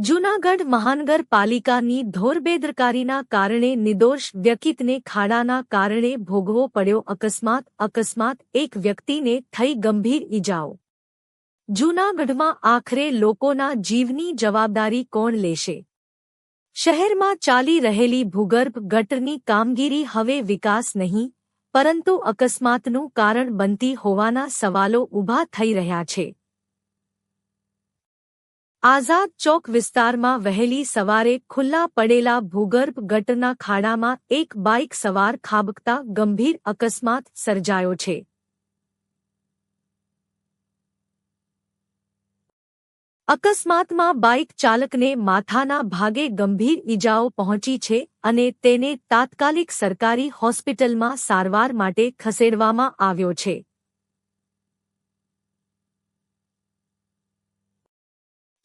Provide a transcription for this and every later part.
જૂનાગઢ મહાનગરપાલિકાની ધોરબેદરકારીના કારણે નિર્દોષ વ્યક્તિને ખાડાના કારણે ભોગવો પડ્યો અકસ્માત એક વ્યક્તિને થઈ ગંભીર ઈજાઓ। જૂનાગઢમાં આખરે લોકોના જીવની જવાબદારી કોણ લેશે? શહેરમાં ચાલી રહેલી ભૂગર્ભ ગટરની કામગીરી હવે વિકાસ નહીં, પરંતુ અકસ્માતનું કારણ બનતી હોવાના સવાલો ઊભા થઈ રહ્યા છે। આઝાદ ચોક વિસ્તારમાં વહેલી સવારે ખુલ્લા પડેલા ભૂગર્ભ ગટરના ખાડામાં એક બાઇક સવાર ખાબકતા ગંભીર અકસ્માત સર્જાયો છે। અકસ્માતમાં બાઇક ચાલકને માથાના ભાગે ગંભીર ઈજાઓ પહોંચી છે અને તેને તાત્કાલિક સરકારી હોસ્પિટલમાં સારવાર માટે ખસેડવામાં આવ્યો છે।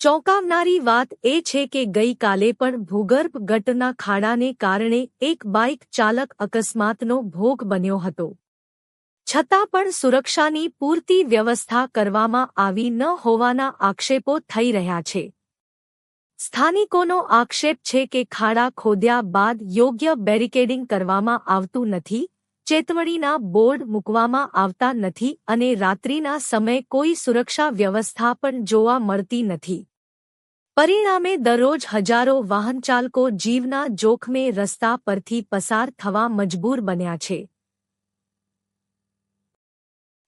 ચોંકાવનારી વાત એ છે કે ગઈકાલે પણ ભૂગર્ભ ગટરના ખાડાને કારણે એક બાઇક ચાલક અકસ્માતનો ભોગ બન્યો હતો। છતાં પણ સુરક્ષાની પૂરતી વ્યવસ્થા કરવામાં આવી ન હોવાના આક્ષેપો થઈ રહ્યા છે। સ્થાનિકોનો આક્ષેપ છે કે ખાડા ખોદ્યા બાદ યોગ્ય બેરિકેડિંગ કરવામાં આવતું નથી, ચેતવણીના બોર્ડ મૂકવામાં આવતા નથી અને રાત્રિના સમયે કોઈ સુરક્ષા વ્યવસ્થા પણ જોવા મળતી નથી। પરિણામે દરરોજ હજારો વાહનચાલકો જીવના જોખમે રસ્તા પરથી પસાર થવા મજબૂર બન્યા છે।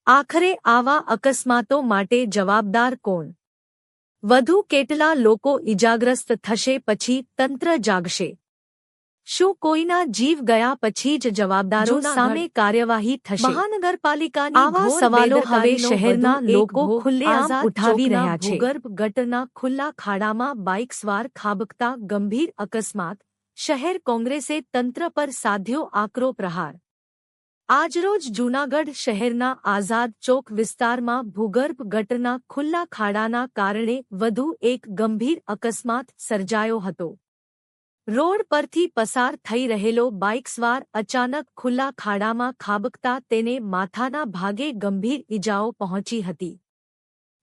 આખરે આવા અકસ્માતો માટે જવાબદાર કોણ? વધુ કેટલા લોકો ઇજાગ્રસ્ત થશે પછી તંત્ર જાગશે? શું કોઈના જીવ ગયા પછી જ જવાબદારો સામે કાર્યવાહી થશે? મહાનગરપાલિકાની આવા સવાલો હવે શહેરના લોકો ખુલ્લેઆમ ઉઠાવી રહ્યા છે। ભૂગર્ભ ગટરના ખુલ્લા ખાડામાં બાઇક સવાર ખાબકતા ગંભીર અકસ્માત, શહેર કોંગ્રેસે તંત્ર પર સાધ્યો આકરો પ્રહાર। આજરોજ જૂનાગઢ શહેરના આઝાદ ચોક વિસ્તારમાં ભૂગર્ભ ગટરના ખુલ્લા ખાડાના કારણે વધુ એક ગંભીર અકસ્માત સર્જાયો હતો। રોડ પરથી પસાર થઈ રહેલો બાઇકસવાર અચાનક ખુલ્લા ખાડામાં ખાબકતા તેને માથાના ભાગે ગંભીર ઈજાઓ પહોંચી હતી।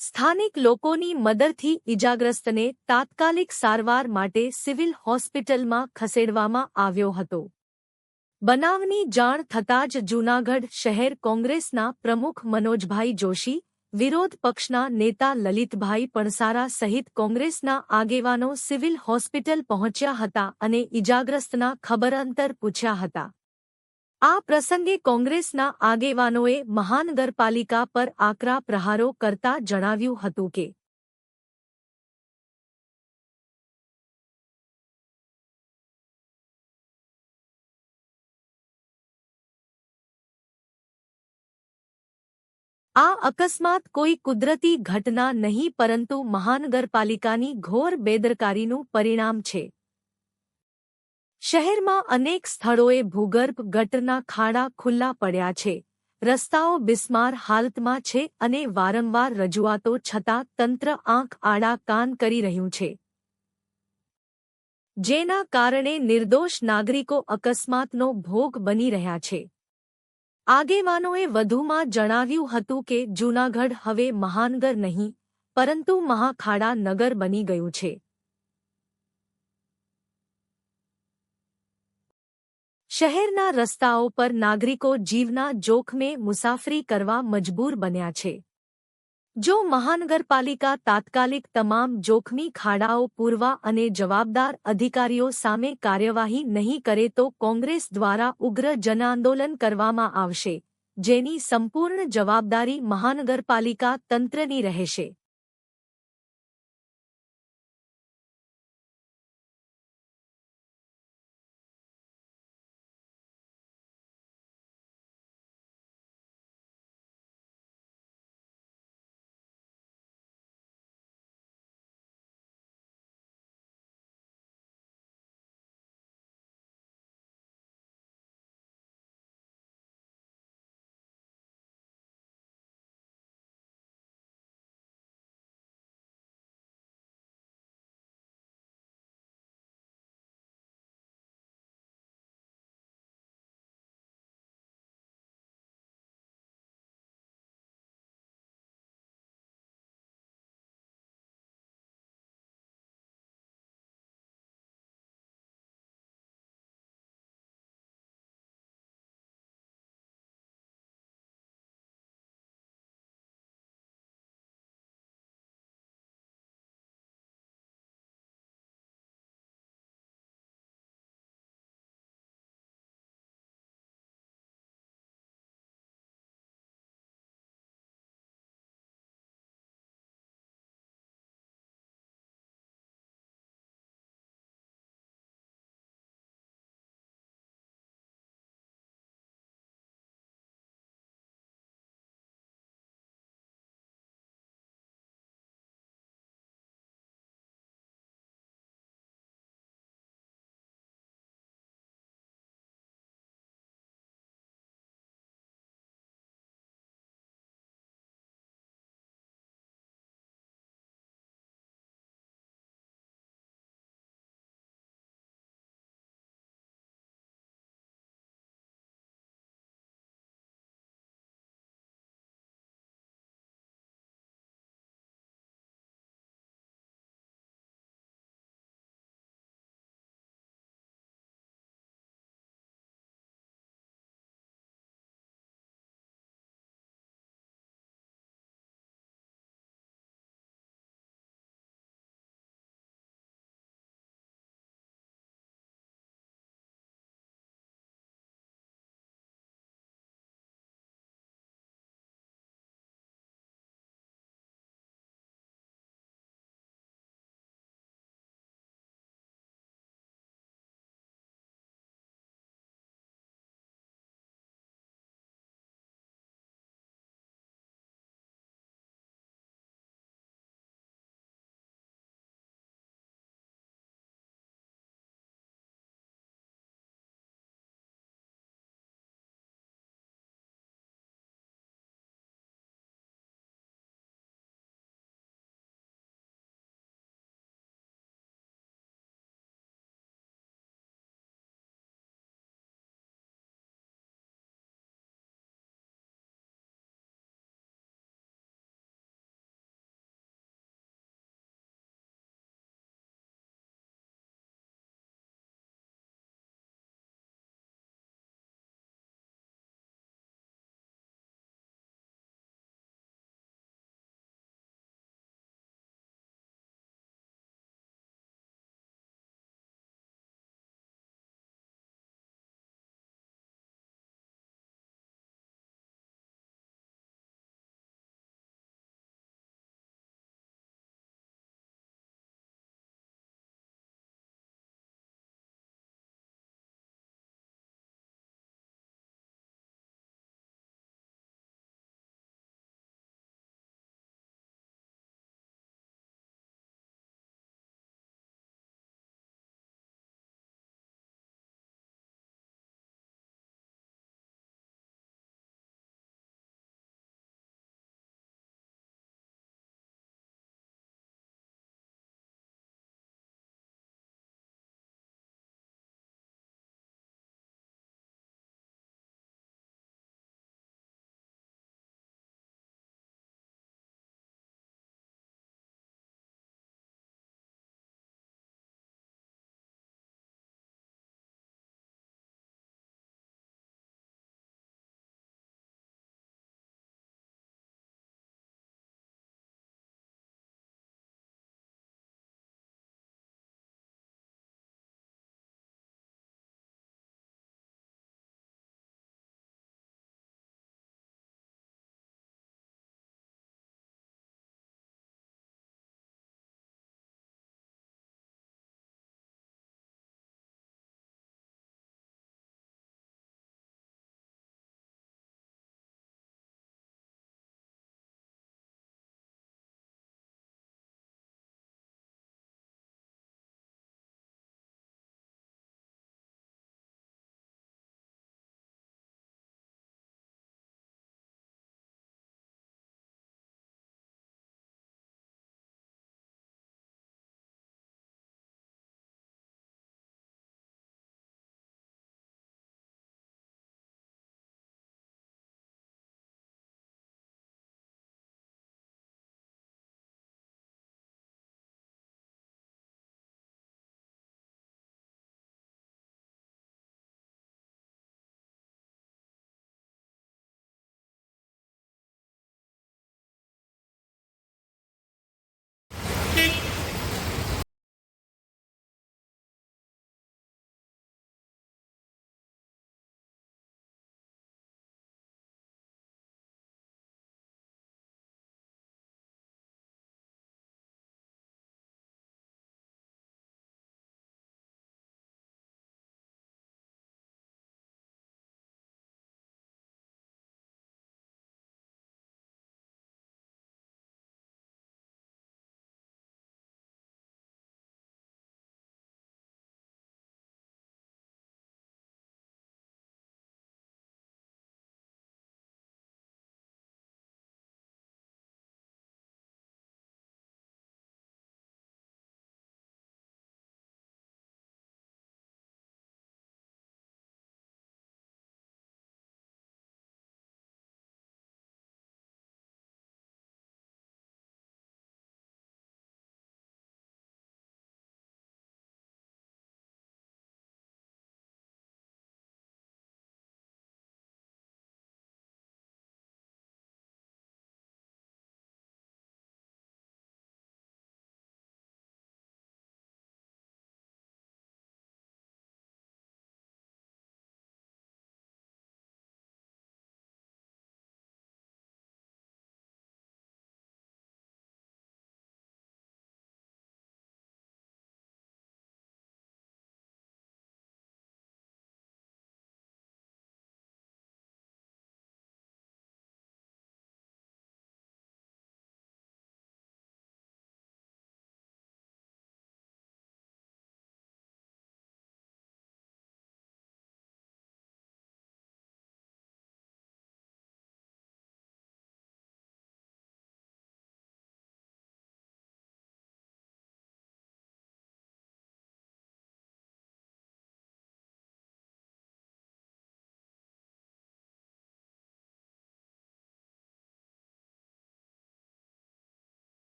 સ્થાનિક લોકોની મદદથી ઈજાગ્રસ્તને તાત્કાલિક સારવાર માટે સિવિલ હોસ્પિટલમાં ખસેડવામાં આવ્યો હતો। બનાવની જાણ થતાં જ જૂનાગઢ શહેર કોંગ્રેસના પ્રમુખ મનોજભાઈ જોશી, વિરોધ પક્ષના નેતા લલિતભાઈ પણસારા સહિત કોંગ્રેસના આગેવાનો સિવિલ હોસ્પિટલ પહોંચ્યા હતા અને ઈજાગ્રસ્તના ખબરઅંતર પૂછ્યા હતા। આ પ્રસંગે કોંગ્રેસના આગેવાનોએ મહાનગરપાલિકા પર આકરા પ્રહારો કરતા જણાવ્યું હતું કે આ અકસ્માત કોઈ કુદરતી ઘટના નહીં પરંતુ મહાનગરપાલિકાની ઘોર બેદરકારીનું પરિણામ છે। શહેરમાં અનેક સ્થળોએ ભૂગર્ભ ગટરના ખાડા ખુલ્લા પડ્યા છે, રસ્તાઓ બિસ્માર હાલતમાં છે અને વારંવાર રજૂઆતો છતાં તંત્ર આંખ આડા કાન કરી રહ્યું છે, જેના કારણે નિર્દોષ નાગરિકો અકસ્માતનો ભોગ બની રહ્યા છે। આગેવાનોએ વધુમાં જણાવ્યું હતું કે જૂનાગઢ હવે મહાનગર નહીં, પરંતુ મહાખાડા નગર બની ગયું છે। શહેરના રસ્તાઓ પર નાગરિકો જીવના જોખમે મુસાફરી કરવા મજબૂર બન્યા છે। જો મહાનગરપાલિકા તાત્કાલિક તમામ જોખમી ખાડાઓ પૂરવા અને જવાબદાર અધિકારીઓ સામે કાર્યવાહી નહીં કરે તો કોંગ્રેસ દ્વારા ઉગ્ર જનઆંદોલન કરવામાં આવશે, જેની સંપૂર્ણ જવાબદારી મહાનગરપાલિકા તંત્રની રહેશે।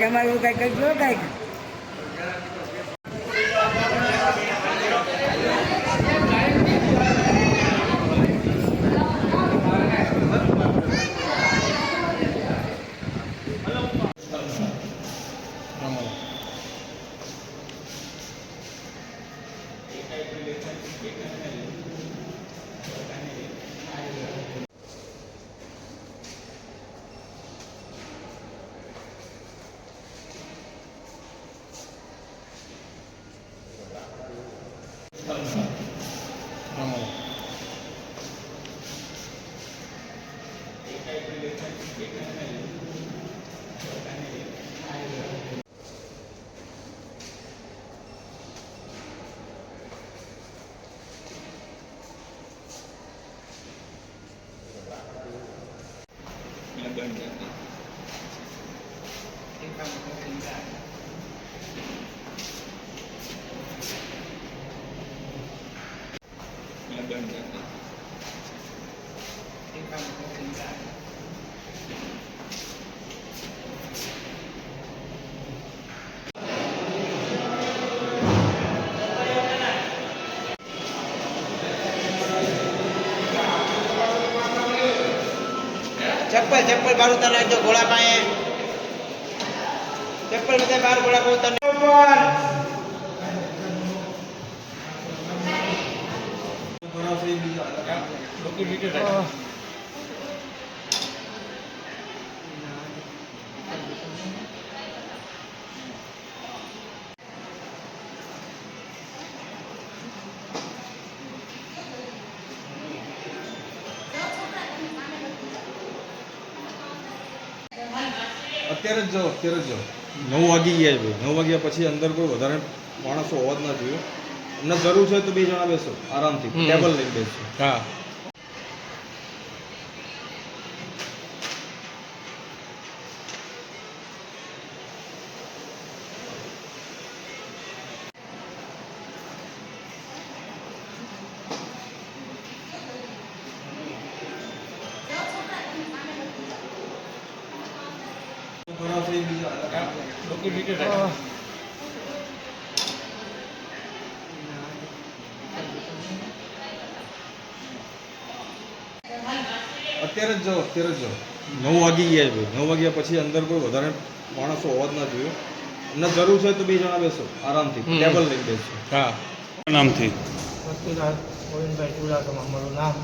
અમારું કઈ કરજો કઈક चप्पल बार उतर जो घोड़ा पाए चप्पल में बाहर घोड़ा को उतर અત્યારે જ જાઓ 9 વાગી ગયા છે 9 વાગ્યા પછી અંદર કોઈ વધારે માણસો હોવા જ ના જોઈએ અમને જરૂર છે તો 2 જણા બેસો આરામથી ટેબલ લઈને બેસો હા અત્યારે જ જાઓ 9 વાગી ગયા છે 9 વાગ્યા પછી અંદર કોઈ વધારે માણસો હોવા જ ના જોઈએ અમને જરૂર છે તો 2 જણા બેસો આરામથી ટેબલ લઈને બેસો હા નામથી વસ્તીરાજ ગોવિંદભાઈ ચુડાસમા મારું નામ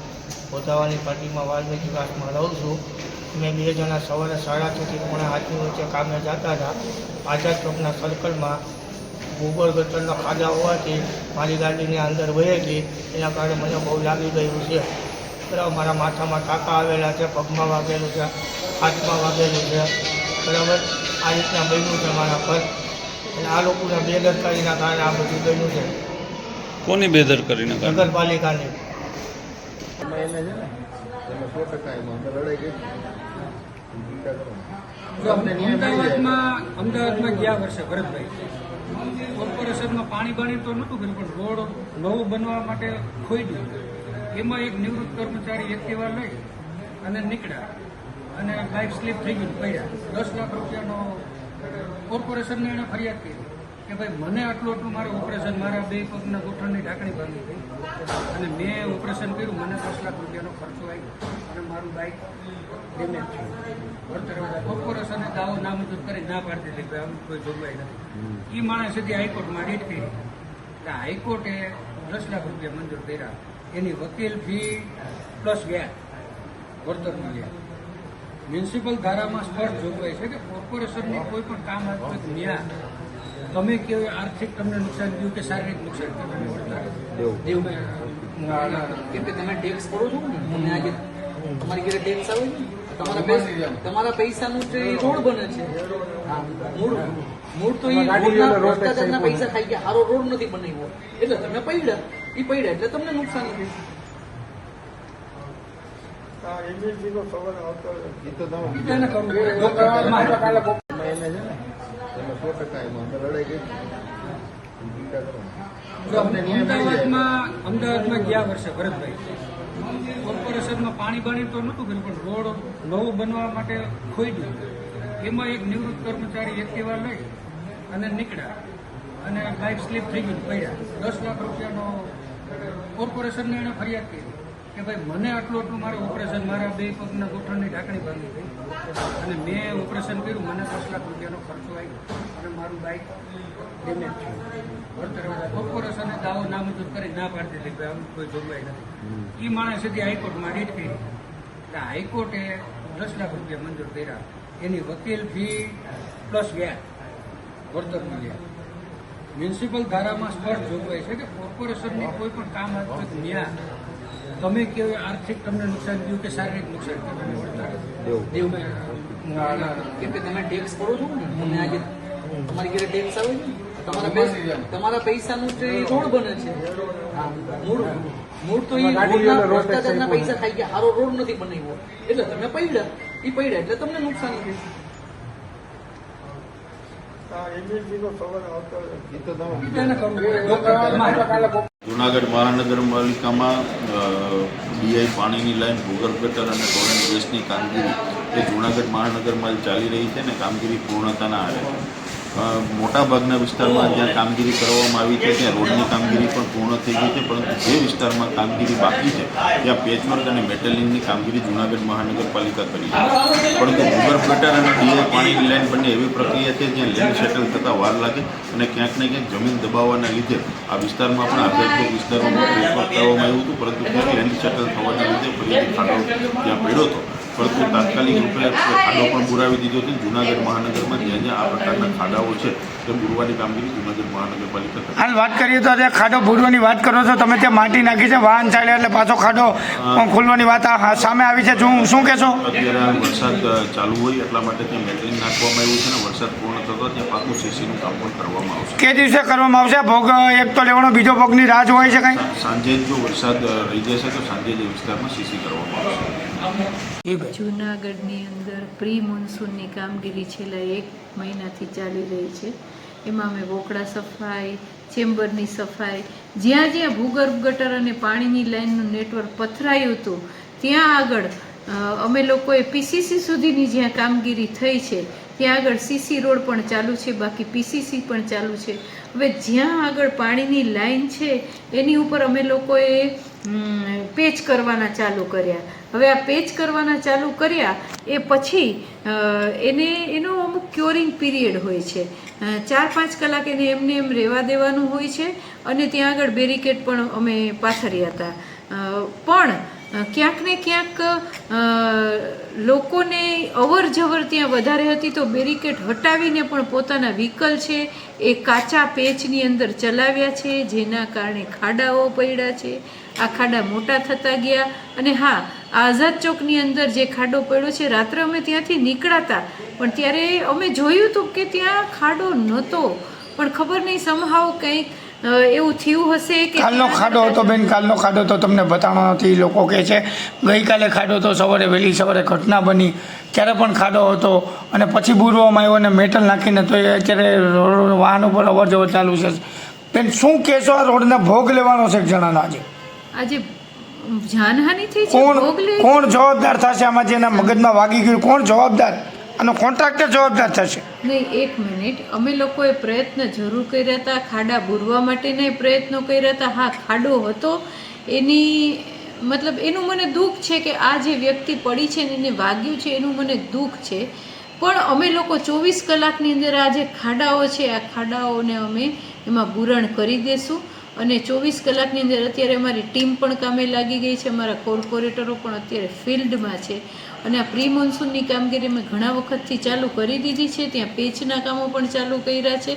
પોતાવાની પાર્ટીમાં વાલ્મીકી વિકાસમાં રહું છું મેં 2 જણા સવારે 6:30 થી 7:30 વચ્ચે કામે જતા હતા આઝાદ ચોકના સર્કલમાં ગોબર ગટરના ખાડા હોવાથી મારી ગાડીની અંદર વહી ગઈ એના કારણે મને બહુ લાગી ગયું છે બરાબર મારા માથામાં ટાંકા આવેલા છે પગમાં વાગેલું છે હાથમાં વાગેલું છે બરાબર આ રીતના બન્યું છે મારા પર અને આ લોકોના બેદરકારીના કારણે આ બધું બન્યું છે કોની બેદરકારીના કારણે નગરપાલિકાની અમદાવાદમાં ગયા વર્ષે ભરતભાઈ કોર્પોરેશનમાં પાણી બાણી તો નહોતું કર્યું, પણ રોડ નવું બનવા માટે ખોઈ એમાં એક નિવૃત્ત કર્મચારી એક્ટિવા લઈ અને નીકળ્યા અને બાઇક સ્લીપ થઈ ગઈ, પડ્યા. 10 લાખ રૂપિયાનો કોર્પોરેશનને એણે ફરિયાદ કરી કે ભાઈ મને આટલું મારે ઓપરેશન, મારા 2 પગના ગોઠણની ઢાંકણી ભાંગી ગઈ અને મેં ઓપરેશન કર્યું, મને 10 લાખ રૂપિયાનો ખર્ચો આવ્યો અને મારું બાઇક ડેમેજ થયું. વળતર કોર્પોરેશને દાવો નામંજૂર કરી ના પાડી દીધી કે આમ કોઈ જોગવાઈ નથી. એ માણસ સુધી હાઈકોર્ટમાં રીટ કરી એટલે હાઈકોર્ટે 10 લાખ રૂપિયા મંજૂર કર્યા. એની વકીલ ફી પ્લસ વ્યાજ વળતર મળ્યા. મ્યુનિસિપલ ધારામાં સ્પષ્ટ જોગવાઈ છે કે કોર્પોરેશનની કોઈ પણ કામ હોય ત્યાં તમે કેવું આર્થિક તમને નુકસાન થયું કે શારીરિક નુકસાન થયું કેમ કે તમે ટેક્સ કરો છો ને, તમે આજે તમારી ઘરે ટેક્સ આવે છે, તમારા પૈસાનું જે રોડ બને છે, મૂળ તો એ ભ્રષ્ટાચારના પૈસા ખાઈ ગયા, સારો રોડ નથી બનાવ્યો એટલે તમે પડ્યા એટલે તમને નુકસાની થઈ. અમદાવાદમાં ગયા વર્ષે ભરતભાઈ કોર્પોરેશનમાં પાણી બાણી તો નહોતું કર્યું, પણ રોડ નવું બનવા માટે ખોઈ ગયું. એમાં એક નિવૃત્ત કર્મચારી એક્ટિવા લઈ અને નીકળ્યા અને બાઇક સ્લીપ થઈ ગઈ, પડ્યા. 10 લાખ રૂપિયાનો કોર્પોરેશનને એણે ફરિયાદ કરી કે ભાઈ મને આટલું મારે ઓપરેશન, મારા 2 પગના ગોઠણની ઢાંકણી ભાંગી ગઈ અને મેં ઓપરેશન કર્યું, મને 10 લાખ રૂપિયાનો ખર્ચો આવ્યો અને મારું બાઇક ડેમેજ થયું. વળતર કોર્પોરેશને દાવો નામંજૂર કરી ના પાડી દીધી કે આમ કોઈ જોગવાઈ નથી. એ માણસ સુધી હાઈકોર્ટમાં રીટ કરી એટલે હાઈકોર્ટે 10 લાખ રૂપિયા મંજૂર કર્યા. એની વકીલ ફી પ્લસ વ્યાજ વળતર મળ્યા. મ્યુનિસિપલ ધારામાં સ્પષ્ટ જોગવાઈ છે કે કોર્પોરેશનની કોઈ પણ કામ હોય ત્યાં તમે કેવું આર્થિક તમને નુકસાન થયું કે શારીરિક નુકસાન થયું કેમ કે તમે ટેક્સ કરો છો ને, તમે આજે તમારી ઘરે ટેક્સ આવે છે, તમારા પૈસાનું જે રોડ બને છે, મૂળ તો એ ભ્રષ્ટાચારના પૈસા ખાઈ ગયા, સારો રોડ નથી બનાવ્યો એટલે તમે પડ્યા એટલે તમને નુકસાની થઈ. જૂનાગઢ મહાનગરપાલિકામાં ડીઆઈ પાણીની લાઈન, ભૂગર્ભ ગટર અને ટોરેન્ટ ગેસની કામગીરી એ જૂનાગઢ મહાનગરમાં ચાલી રહી છે ને કામગીરી પૂર્ણતાના આરે મોટાભાગના વિસ્તારમાં જ્યાં કામગીરી કરવામાં આવી છે ત્યાં રોડની કામગીરી પણ પૂર્ણ થઈ ગઈ છે, પરંતુ જે વિસ્તારમાં કામગીરી બાકી છે ત્યાં પેચવર્ક અને મેટલિંગની કામગીરી જૂનાગઢ મહાનગરપાલિકા કરી છે. પરંતુ ભૂગર્ભ ગટર અને ડીઆઈ પાણીની લાઈન બંને એવી પ્રક્રિયા છે જ્યાં લેન્ડ સેટલ થતાં વાર લાગે અને ક્યાંક ને ક્યાંક જમીન દબાવવાના લીધે આ વિસ્તારમાં પણ આધ્યાત્મિક વિસ્તારોમાં પેચવર્ક કરવામાં આવ્યું હતું, પરંતુ ત્યાં લેન્ડ સેટલ થવાના લીધે ફરીથી ખાડો ત્યાં પડ્યો હતો. પરંતુ તાત્કાલિક રૂપે ખાડો પણ પુરાવી દીધો હતો. જૂનાગઢ મહાનગરમાં જ્યાં જ્યાં આ પ્રકારના ખાડાઓ છે તે પૂરવાની કામગીરી જૂનાગઢ મહાનગરપાલિકા કરે. હાલ વાત કરીએ તો ત્યાં ખાડો પૂરવાની વાત કરો છો તમે, ત્યાં માટી નાખી છે, વાહન ચાલે એટલે પાછો ખાડો ખોલવાની વાત સામે આવી છે, શું કહેશો? અત્યારે વરસાદ ચાલુ હોય એટલા માટે ત્યાં મેટલિંગ નાખવામાં આવ્યું છે અને વરસાદ પૂર્ણ થતો ત્યાં પાકું સીસીનું કામ પણ કરવામાં આવશે. કે દિવસે કરવામાં આવશે? ભોગ એક તો લેવાનો, બીજો ભોગની રાહ હોય છે કંઈ? સાંજે જો વરસાદ રહી જશે તો સાંજે જ વિસ્તારમાં સીસી કરવામાં આવશે. જૂનાગઢની અંદર પ્રી મોન્સૂનની કામગીરી છેલ્લા 1 મહિનાથી ચાલી રહી છે. એમાં અમે વોકડા સફાઈ, ચેમ્બરની સફાઈ, જ્યાં જ્યાં ભૂગર્ભ ગટર અને પાણીની લાઇનનું નેટવર્ક પથરાયું હતું ત્યાં આગળ અમે લોકોએ પીસીસી સુધીની જ્યાં કામગીરી થઈ છે ત્યાં આગળ સીસી રોડ પણ ચાલુ છે, બાકી પીસીસી પણ ચાલુ છે. હવે જ્યાં આગળ પાણીની લાઈન છે એની ઉપર અમે લોકોએ પેચ કરવાના ચાલુ કર્યા. હવે આ પેચ કરવાના ચાલુ કર્યા એ પછી એનો અમુક ક્યોરિંગ પીરિયડ હોય છે, 4-5 કલાક એને એમને એમ રહેવા દેવાનું હોય છે અને ત્યાં આગળ બેરિકેડ પણ અમે પાથર્યા હતા. પણ ક્યાંક ને ક્યાંક લોકોને અવર જવર ત્યાં વધારે હતી તો બેરિકેડ હટાવીને પણ પોતાના વ્હીકલ છે એ કાચા પેચની અંદર ચલાવ્યા છે, જેના કારણે ખાડાઓ પડ્યા છે. આ ખાડા મોટા થતા ગયા અને હા, આઝાદ ચોકની અંદર જે ખાડો પડ્યો છે, રાત્રે અમે ત્યાંથી નીકળાતા પણ ત્યારે અમે જોયું હતું કે ત્યાં ખાડો નહોતો, પણ ખબર નહીં સમહાવ કંઈક એવું થયું હશે કે કાલનો ખાડો હતો બેન, કાલનો ખાડો તો તમને બતાવવાનો નથી. લોકો કહે છે ગઈકાલે ખાડો હતો, સવારે વહેલી સવારે ઘટના બની ત્યારે પણ ખાડો હતો અને પછી બુરવામાં આવ્યો અને મેટલ નાખીને તો એ અત્યારે વાહનો પર અવર જવર ચાલુ છે. બેન શું કહેશો, આ રોડને ભોગ લેવાનો છે એક જણાનો આજે જાનહાનિ થઈ છે, કોણ જવાબદાર થશે આમાં? જેના મગજમાં વાગી ગયું કોણ જવાબદાર? આનો કોન્ટ્રાક્ટર જવાબદાર થશે? નહીં, એક મિનિટ, અમે લોકોએ પ્રયત્ન જરૂર કર્યા હતા, ખાડા બુરવા માટેના પ્રયત્નો કર્યા હતા. હા, ખાડો હતો, એની મતલબ એનું મને દુઃખ છે કે આ જે વ્યક્તિ પડી છે ને એને વાગ્યું છે એનું મને દુઃખ છે. પણ અમે લોકો 24 કલાકની અંદર આ જે ખાડાઓ છે આ ખાડાઓને અમે એમાં બુરાણ કરી દેશું અને 24 કલાકની અંદર અત્યારે અમારી ટીમ પણ કામે લાગી ગઈ છે, અમારા કોર્પોરેટરો પણ અત્યારે ફિલ્ડમાં છે અને આ પ્રી મોન્સૂનની કામગીરી અમે ઘણા વખતથી ચાલુ કરી દીધી છે. ત્યાં પેચના કામો પણ ચાલુ કર્યા છે.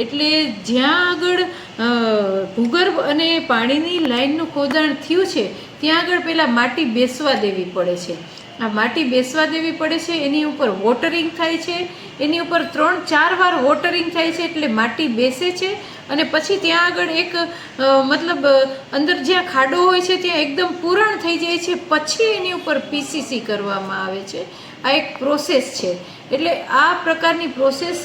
એટલે જ્યાં આગળ ભૂગર્ભ અને પાણીની લાઇનનું ખોદાણ થયું છે ત્યાં આગળ પહેલાં માટી બેસવા દેવી પડે છે. આ માટી બેસવા દેવી પડે છે, એની ઉપર વોટરિંગ થાય છે, એની ઉપર 3-4 વાર વોટરિંગ થાય છે એટલે માટી બેસે છે અને પછી ત્યાં આગળ એક મતલબ અંદર જ્યાં ખાડો હોય છે ત્યાં એકદમ પૂરણ થઈ જાય છે, પછી એની ઉપર પીસીસી કરવામાં આવે છે. આ એક પ્રોસેસ છે. એટલે આ પ્રકારની પ્રોસેસ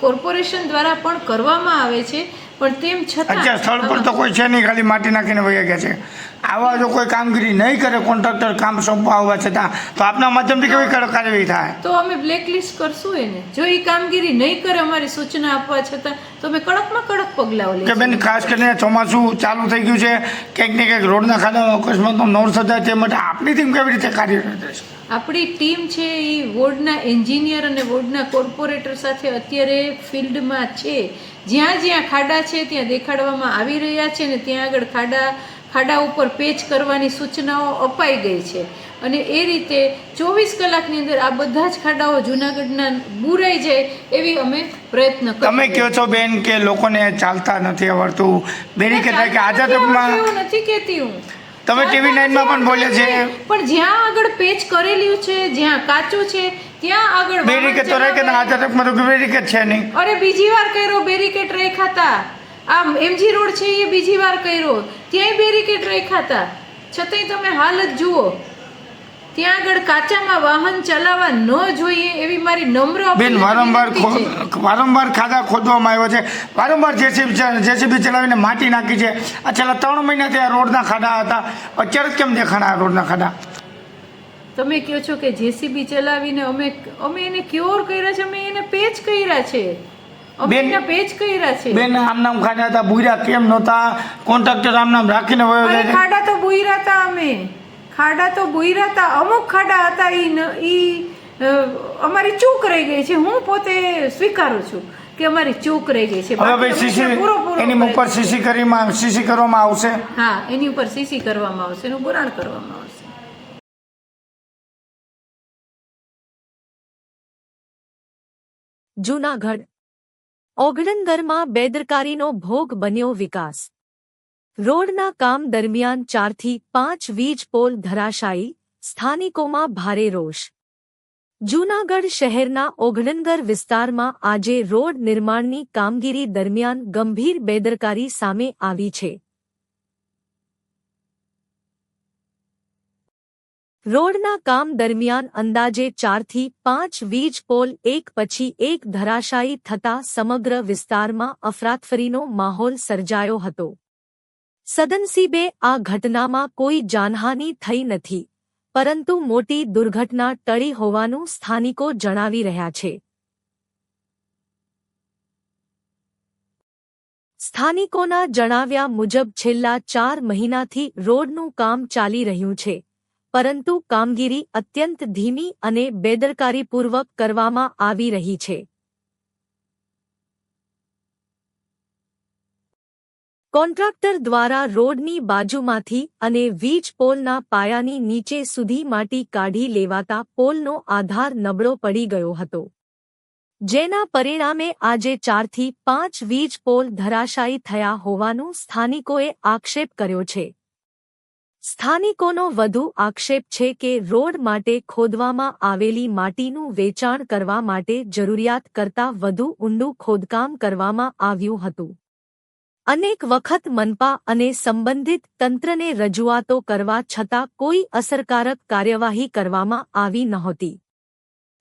કોર્પોરેશન દ્વારા પણ કરવામાં આવે છે, પણ તેમ છતાં અત્યારે સ્થળ પર તો કોઈ છે નહીં, ખાલી માટી નાખીને વહી ગયા છે. આવા જો કોઈ કામગીરી નહીં કરે, કોન્ટ્રાક્ટર કામ સોંપવા આવવા છતાં, તો આપના માધ્યમથી કેવી કાર્યવાહી થાય? તો અમે બ્લેકલિસ્ટ કરશું એને. જો એ કામગીરી નહીં કરે અમારી સૂચના આપવા છતાં તો અમે કડકમાં કડક પગલાઓ લઈશું. કે બેન, ખાસ કરીને ચોમાસું ચાલુ થઈ ગયું છે, ક્યાંક ને ક્યાંક રોડના ખાડામાં અકસ્માતનો નોર સર્જાય તે માટે આપણી ટીમ કેવી રીતે કાર્યરત રહેશે? આપણી ટીમ છે એ વોર્ડના એન્જિનિયર અને વોર્ડના કોર્પોરેટર સાથે અત્યારે ફિલ્ડમાં છે. જ્યાં જ્યાં ખાડા છે ત્યાં દેખાડવામાં આવી રહ્યા છે અને ત્યાં આગળ ખાડા ઉપર પેચ કરવાની સૂચનાઓ અપાઈ ગઈ છે અને એ રીતે 24 કલાકની અંદર આ બધા જ ખાડાઓ જૂનાગઢના બુરાઈ જાય એવી અમે પ્રયત્ન કરીએ. તમે કહો છો બેન કે લોકોને ચાલતા નથી આવડતું, બેરિકેડ કે આઝાદમાં એવું નથી કહેતી હું. તમે ટીવી 9માં પણ બોલે છે, પણ જ્યાં આગળ પેચ કરેલું છે, જ્યાં કાચું છે ત્યાં આગળ બેરિકેડ તો રાખે ને આઝાદમાં તો બેરિકેડ છે નહીં. અરે બીજી વાર કર્યો બેરિકેડ રાખ્યા હતા. આ એમજી રોડ છે એ બીજી વાર કર્યો, ત્યાંય બેરિકેડ રાખ્યા હતા, છતાંય તમે હાલત જુઓ. ત્યાં આગળ કાચામાં વાહન ચલાવવા ન જોઈએ એવી મારી નમ્ર બેન, વારંવાર ખાડા ખોદવામાં આવ્યો છે, વારંવાર જેસીબી ચલાવીને માટી નાખી છે. આ છેલ્લા 3 મહિનાથી આ રોડના ખાડા હતા, અત્યારે કેમ દેખાણા આ રોડના ખાડા? તમે કહો છો કે જેસીબી ચલાવીને અમે એને ક્યોર કર્યા છે, અમે એને પેચ કર્યા છે, અમે એના પેચ કર્યા છે. બેન, આમ નામ ખાડા હતા, બુર્યા કેમ નહોતા? કોન્ટ્રાક્ટર આમ નામ રાખીને વયો જાય. ખાડા તો બુર્યા હતા, અમે ખાડા તો બુર્યા હતા, અમુક ખાડા હતા ઈ અમારી ચૂક રહી ગઈ છે. હું પોતે સ્વીકારું છું કે અમારી ચૂક રહી ગઈ છે. હવે ભાઈ એની ઉપર સીસી કરવામાં આવશે. હા, એની ઉપર સીસી કરવામાં આવશે, એનું પુરાણ કરવામાં આવશે. જૂનાગઢ ઓગણંદરમાં બેદરકારીનો ભોગ બન્યો વિકાસ. રોડના કામ દરમિયાન 4 થી 5 વીજ પોલ ધરાશાયી, સ્થાનિકોમાં ભારે રોષ. જૂનાગઢ શહેરના ઓગણંદર વિસ્તારમાં આજે રોડ નિર્માણની કામગીરી દરમિયાન ગંભીર બેદરકારી સામે આવી છે. રોડના કામ દરમિયાન અંદાજે 4 થી 5 વીજ પોલ એક પછી એક ધરાશાયી થતા સમગ્ર વિસ્તારમાં અફરાતફરીનો માહોલ સર્જાયો હતો. સદનસીબે આ ઘટનામાં કોઈ જાનહાનિ થઈ નથી, પરંતુ મોટી દુર્ઘટના ટળી હોવાનું સ્થાનિકો જણાવી રહ્યા છે. સ્થાનિકોના જણાવ્યા મુજબ છેલ્લા 4 મહિનાથી રોડનું કામ ચાલી રહ્યું છે, પરંતુ કામગીરી અત્યંત ધીમી અને બેદરકારીપૂર્વક કરવામાં આવી રહી છે. કોન્ટ્રાક્ટર દ્વારા રોડની બાજુમાંથી અને વીજ પોલના પાયાની નીચે સુધી માટી કાઢી લેવાતા પોલનો આધાર નબળો પડી ગયો હતો, જેના પરિણામે આજે 4 થી 5 વીજ પોલ ધરાશાયી થયા હોવાનું સ્થાનિકોએ આક્ષેપ કર્યો છે. સ્થાનિકોનો વધુ આક્ષેપ છે કે રોડ માટે ખોદવામાં આવેલી માટીનું વેચાણ કરવા માટે જરૂરિયાત કરતાં વધુ ઊંડું ખોદકામ કરવામાં આવ્યું હતું. અનેક વખત મનપા અને સંબંધિત તંત્રને રજૂઆતો કરવા છતાં કોઈ અસરકારક કાર્યવાહી કરવામાં આવી નહોતી.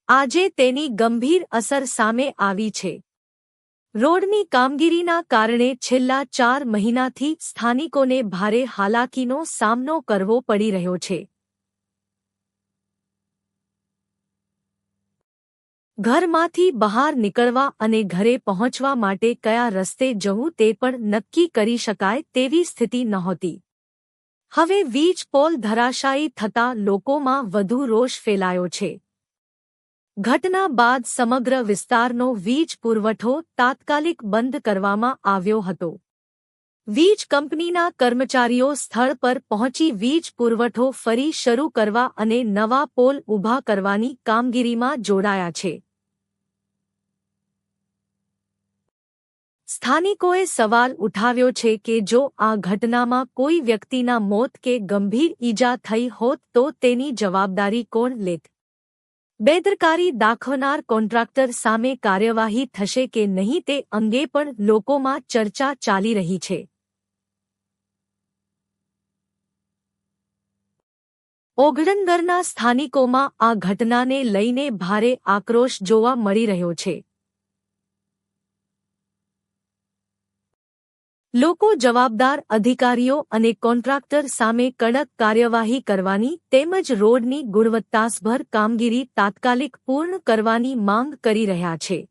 આજે તેની ગંભીર અસર સામે આવી છે. રોડની કામગીરીના કારણે છેલ્લા 4 મહિનાથી સ્થાનિકોને ભારે હાલાકીનો સામનો કરવો પડી રહ્યો છે. ઘરમાંથી બહાર નીકળવા અને ઘરે પહોંચવા માટે કયા રસ્તે જવું તે પણ નક્કી કરી શકાય તેવી સ્થિતિ નહોતી. હવે વીજ પોલ ધરાશાયી થતાં લોકોમાં વધુ રોષ ફેલાયો છે. ઘટના બાદ સમગ્ર વિસ્તારનો વીજ પુરવઠો તાત્કાલિક બંધ કરવામાં આવ્યો હતો. વીજ કંપનીના કર્મચારીઓ સ્થળ પર પહોંચી વીજ પુરવઠો ફરી શરૂ કરવા અને નવા પોલ ઊભા કરવાની કામગીરીમાં જોડાયા છે. સ્થાનિકોએ સવાલ ઉઠાવ્યો છે કે જો આ ઘટનામાં કોઈ વ્યક્તિના મોત કે ગંભીર ઈજા થઈ હોત તો તેની જવાબદારી કોણ લેત? બેદરકારી દાખવનાર કોન્ટ્રાક્ટર સામે કાર્યવાહી થશે કે નહીં તે અંગે પણ લોકોમાં ચર્ચા ચાલી રહી છે. ઓગણનગરના સ્થાનિકોમાં આ ઘટનાને લઈને ભારે આક્રોશ જોવા મળી રહ્યો છે. લોકો જવાબદાર અધિકારીઓ અને કોન્ટ્રાક્ટર સામે કડક કાર્યવાહી કરવાની તેમજ રોડની ગુણવત્તાસભર કામગીરી તાત્કાલિક પૂર્ણ કરવાની માંગ કરી રહ્યા છે.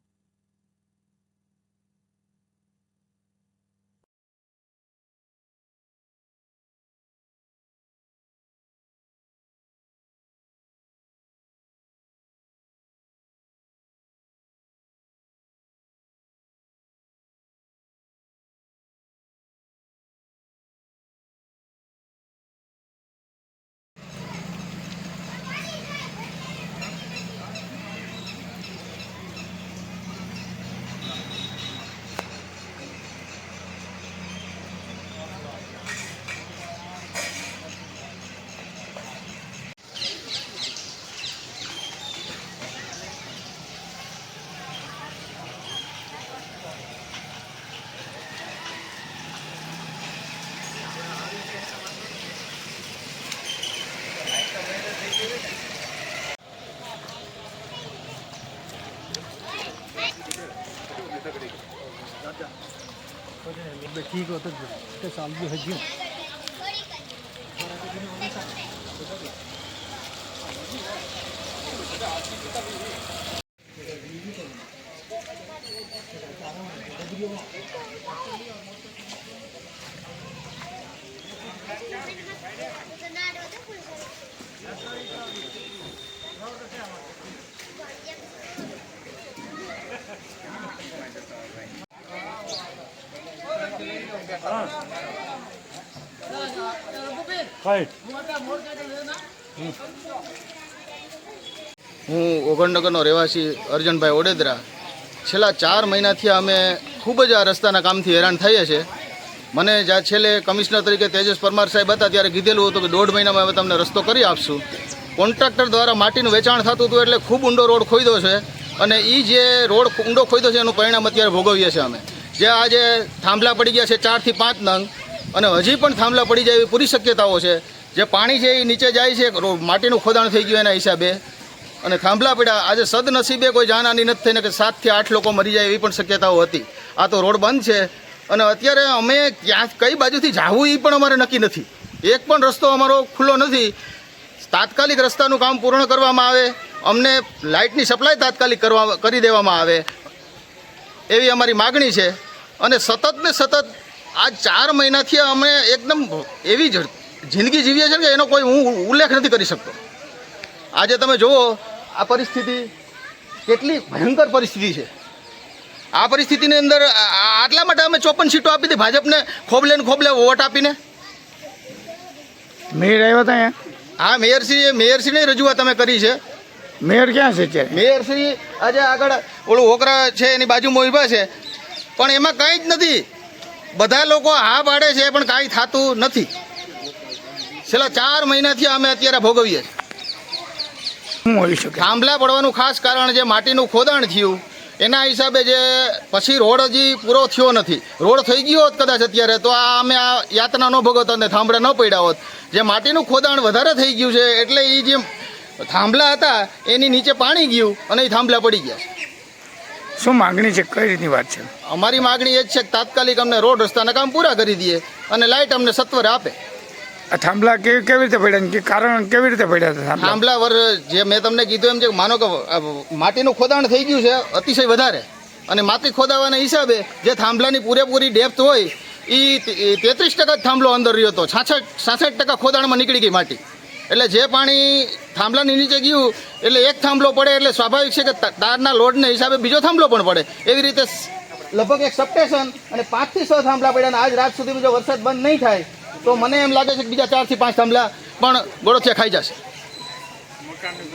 હું ઓગણનગરનો રહેવાસી અર્જનભાઈ ઓડેદરા. છેલ્લા 4 મહિનાથી અમે ખૂબ જ આ રસ્તાના કામથી હેરાન થઈએ છીએ. મને જ્યાં છેલ્લે કમિશનર તરીકે તેજસ પરમાર સાહેબ હતા ત્યારે કીધેલું હતું કે 1.5 મહિનામાં હવે તમને રસ્તો કરી આપશું. કોન્ટ્રાક્ટર દ્વારા માટીનું વેચાણ થતું હતું એટલે ખૂબ ઊંડો રોડ ખોદ્યો છે અને એ જે રોડ ઊંડો ખોદ્યો છે એનું પરિણામ અત્યારે ભોગવીએ છીએ અમે. જે આજે થાંભલા પડી ગયા છે 4 થી 5 નંગ અને હજી પણ થાંભલા પડી જાય એવી પૂરી શક્યતાઓ છે. જે પાણી છે એ નીચે જાય છે, માટીનું ખોદાણ થઈ ગયું એના હિસાબે અને થાંભલા પડ્યા. આજે સદનસીબે કોઈ જાનહાની નથી થઈને કે 7 થી 8 લોકો મરી જાય એવી પણ શક્યતાઓ હતી. આ તો રોડ બંધ છે અને અત્યારે અમે ક્યાં કઈ બાજુથી જવું એ પણ અમારે નક્કી નથી. એક પણ રસ્તો અમારો ખુલ્લો નથી. તાત્કાલિક રસ્તાનું કામ પૂર્ણ કરવામાં આવે, અમને લાઇટની સપ્લાય તાત્કાલિક કરી દેવામાં આવે એવી અમારી માગણી છે. અને સતત ને સતત આ 4 મહિનાથી અમે એકદમ એવી જિંદગી જીવીએ છીએ કે એનો કોઈ હું ઉલ્લેખ નથી કરી શકતો. આજે તમે જુઓ આ પરિસ્થિતિ કેટલી ભયંકર પરિસ્થિતિ છે. આ પરિસ્થિતિની અંદર આટલા માટે અમે 54 સીટો આપી હતી ભાજપને, ખોબલે ને ખોબલે વોટ આપીને. મેયર આવ્યા હતા અહીંયા? હા, મેયરશ્રીની રજૂઆત અમે કરી છે. મેયર ક્યાં છે અત્યારે? મેયરશ્રી આજે આગળ ઓલું ઓકરા છે એની બાજુમાં ઊભા છે પણ એમાં કંઈ જ નથી. બધા લોકો હા પાડે છે પણ કાંઈ થતું નથી. છેલ્લા 4 મહિનાથી અમે અત્યારે ભોગવીએ છીએ. શું હોઈ શકે? થાંભલા પડવાનું ખાસ કારણ જે માટીનું ખોદાણ થયું એના હિસાબે જે પછી રોડ હજી પૂરો થયો નથી. રોડ થઈ ગયો હોત કદાચ અત્યારે તો અમે આ યાતના ન ભોગવત અને થાંભલા ન પડ્યા હોત. જે માટીનું ખોદાણ વધારે થઈ ગયું છે એટલે એ જે થાંભલા હતા એની નીચે પાણી ગયું અને એ થાંભલા પડી ગયા છે. શું માંગણી છે, કઈ રીતની વાત છે? અમારી માગણી એ જ છે કે તાત્કાલિક અમને રોડ રસ્તાના કામ પૂરા કરી દઈએ અને લાઇટ અમને સત્વરે આપે. આ થાંભલા કેવી રીતે પડ્યા કે કારણ કેવી રીતે પડ્યા હતા થાંભલા જે મેં તમને કીધું એમ છે કે માનો કે માટીનું ખોદાણ થઈ ગયું છે અતિશય વધારે અને માટી ખોદાવાના હિસાબે જે થાંભલાની પૂરેપૂરી ડેપ્થ હોય એ 33% જ થાંભલો અંદર રહ્યો હતો. 66% ખોદાણમાં નીકળી ગઈ માટી. એટલે જે પાણી થાંભલાની નીચે ગયું એટલે એક થાંભલો પડે એટલે સ્વાભાવિક છે કે તારના લોડને હિસાબે બીજો થાંભલો પણ પડે. એવી રીતે લગભગ એક સબસ્ટેશન અને 5 થી 6 થાંભલા પડ્યા અને આજ રાત સુધી જો વરસાદ બંધ નહીં થાય તો મને એમ લાગે છે કે બીજા 4 થી 5 થાંભલા પણ ગોળોથિયા ખાઈ જશે.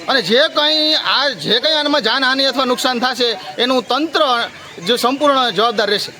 અને જે કંઈ આનામાં જાનહાનિ અથવા નુકસાન થશે એનું તંત્ર જે સંપૂર્ણ જવાબદાર રહેશે.